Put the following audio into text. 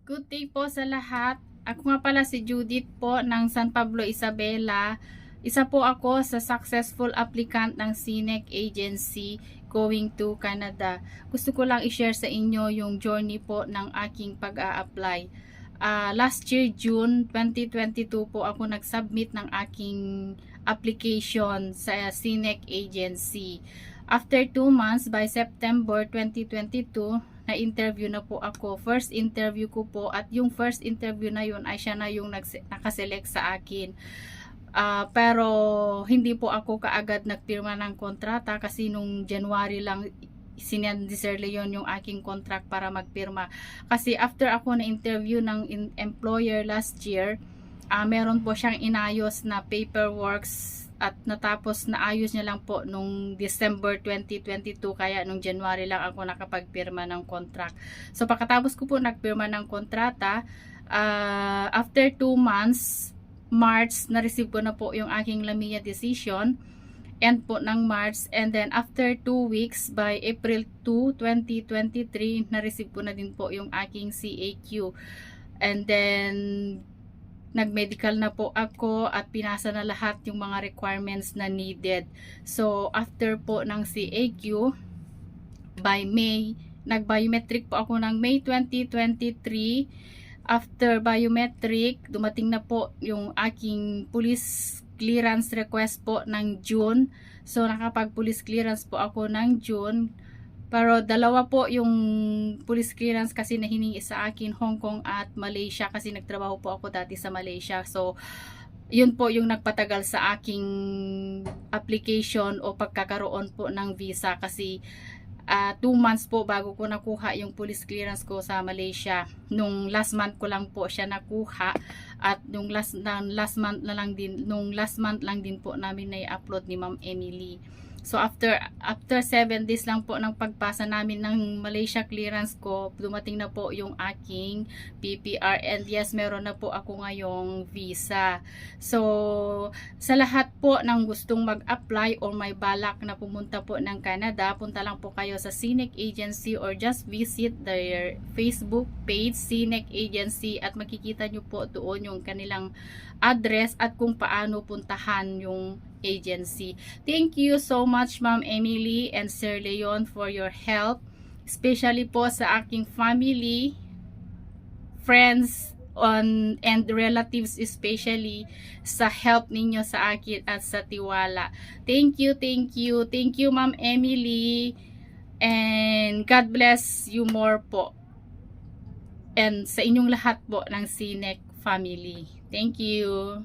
Good day po sa lahat. Ako nga pala si Judith po ng San Pablo, Isabela. Isa po ako sa successful applicant ng CNEC Agency going to Canada. Gusto ko lang i-share sa inyo yung journey po ng aking pag-a-apply. Last year, June 2022 po ako nag-submit ng aking application sa CNEC Agency. After 2 months, by September 2022, na-interview na po ako. First interview ko po, at yung first interview na yun ay siya na yung nakaselect sa akin. Pero hindi po ako kaagad nagpirma ng kontrata kasi nung January lang sinend ni Sir Leon yung aking contract para magpirma. Kasi after ako na-interview ng employer last year, meron po siyang inayos na paperworks at natapos na ayos niya lang po nung December 2022, kaya nung January lang ako nakapagpirma ng contract. So pagkatapos ko po nagpirma ng kontrata, after 2 months, March, na-receive ko na po yung aking LAMIA decision, end po ng March, and then after 2 weeks, by April 2, 2023, na-receive ko na din po yung aking CAQ. And then nag-medical na po ako at pinasa na lahat yung mga requirements na needed. So, after po ng CAQ, by May, nag-biometric po ako ng May 2023. After biometric, dumating na po yung aking police clearance request po ng June. So, nakapag-police clearance po ako ng June. Pero dalawa po yung police clearance kasi na hiningi sa akin, Hong Kong at Malaysia, kasi nagtrabaho po ako dati sa Malaysia. So, yun po yung nagpatagal sa aking application o pagkakaroon po ng visa, kasi 2 months po bago ko nakuha yung police clearance ko sa Malaysia. Nung last month ko lang po siya nakuha, at nung last month lang din po namin na i-upload ni Ma'am Emily. So after 7 days lang po ng pagpasa namin ng Malaysia clearance ko, dumating na po yung aking PPR, and yes, meron na po ako ngayong visa. So sa lahat po ng gustong mag-apply or may balak na pumunta po ng Canada, punta lang po kayo sa CNEC Agency or just visit their Facebook page, CNEC Agency, at makikita nyo po doon yung kanilang address at kung paano puntahan yung agency. Thank you so much, Ma'am Emily and Sir Leon, for your help, especially po sa aking family, friends, and relatives, especially sa help ninyo sa akin at sa tiwala. Thank you, Ma'am Emily, and God bless you more po, and sa inyong lahat po ng CNEC family. Thank you.